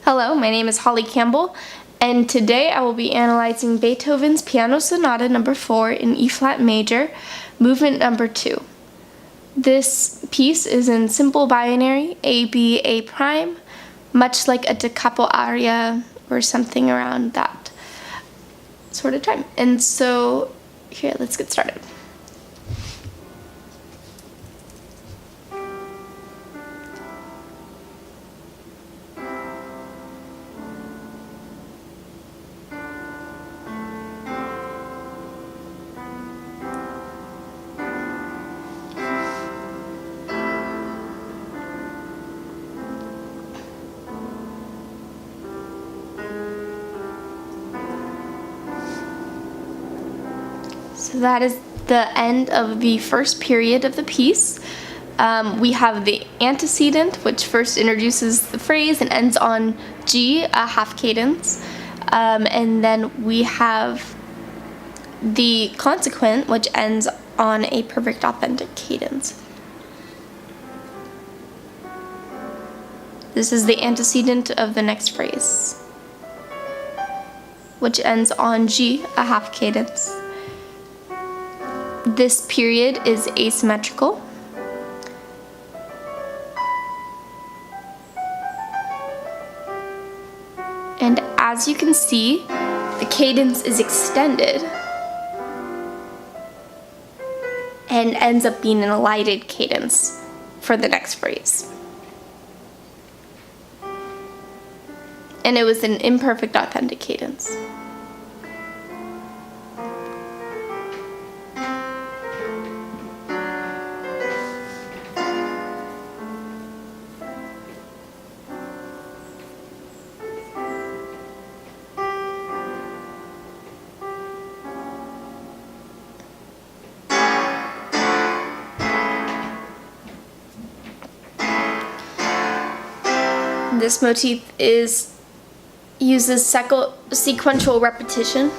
Hello, my name is Holly Campbell, and today I will be analyzing Beethoven's Piano Sonata No. 4 in E-flat major, movement number 2. This piece is in simple binary, A, B, A prime, much like a da capo aria or something around that sort of time. And so, here, let's get started. So that is the end of the first period of the piece. We have the antecedent, which first introduces the phrase and ends on G, a half cadence. And then we have the consequent, which ends on a perfect authentic cadence. This is the antecedent of the next phrase, which ends on G, a half cadence. This period is asymmetrical. And as you can see, the cadence is extended and ends up being an elided cadence for the next phrase. And it was an imperfect authentic cadence. This motif uses sequential repetition.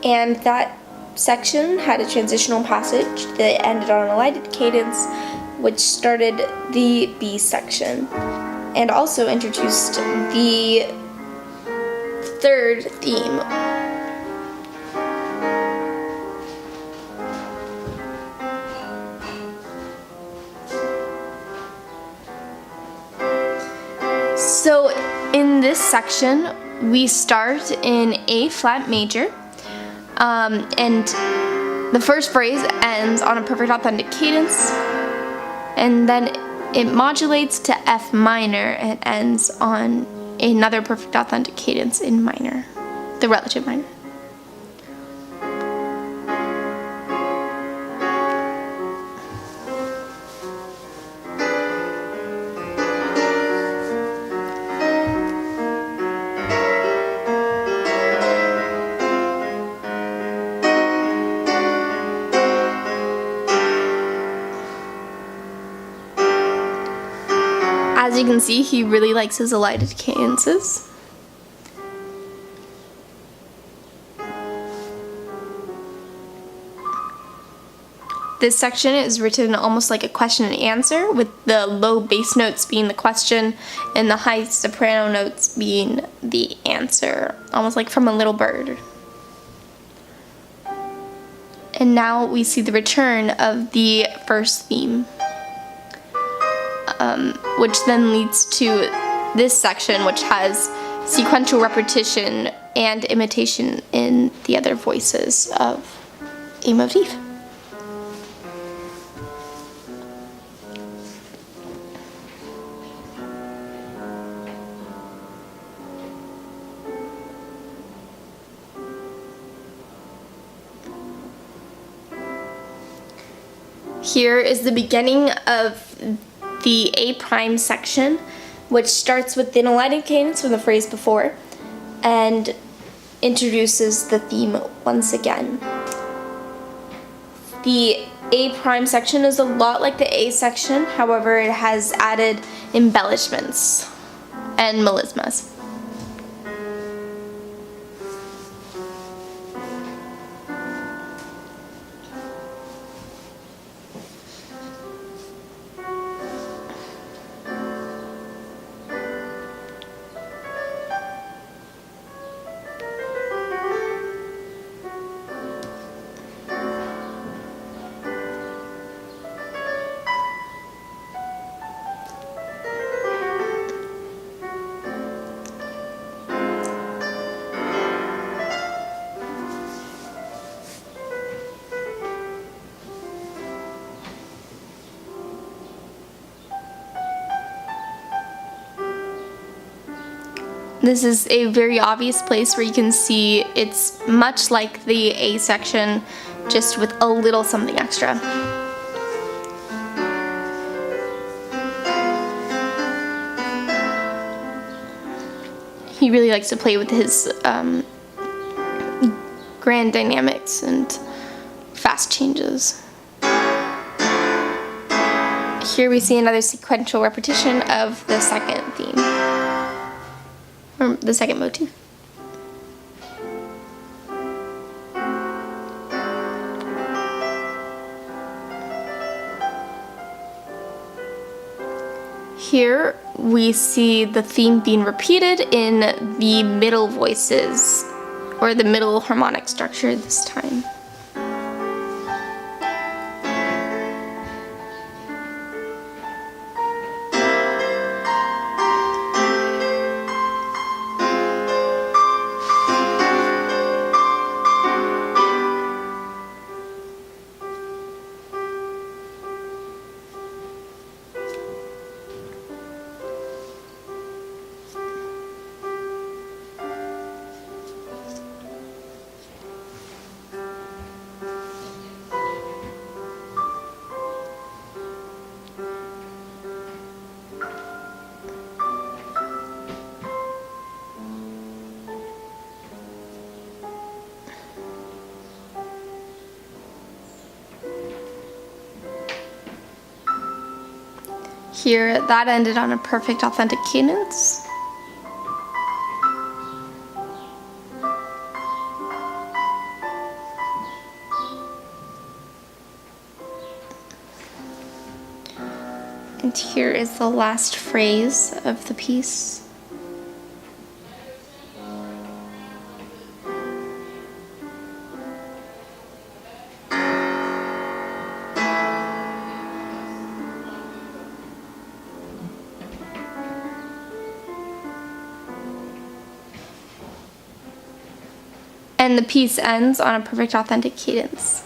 And that section had a transitional passage that ended on an elided cadence, which started the B section, and also introduced the third theme. So in this section, we start in A flat major, and the first phrase ends on a perfect authentic cadence, and then it modulates to F minor and ends on another perfect authentic cadence in minor, the relative minor. As you can see, he really likes his elided cadences. This section is written almost like a question and answer, with the low bass notes being the question and the high soprano notes being the answer, almost like from a little bird. And now we see the return of the first theme, which then leads to this section, which has sequential repetition and imitation in the other voices of a motif. Here is the beginning of the A prime section, which starts with the elided cadence from the phrase before and introduces the theme once again. The A prime section is a lot like the A section, however it has added embellishments and melismas. This is a very obvious place where you can see it's much like the A section, just with a little something extra. He really likes to play with his grand dynamics and fast changes. Here we see another sequential repetition of the second theme, or the second motif. Here we see the theme being repeated in the middle voices, or the middle harmonic structure this time. Here, that ended on a perfect authentic cadence. And here is the last phrase of the piece. And the piece ends on a perfect authentic cadence.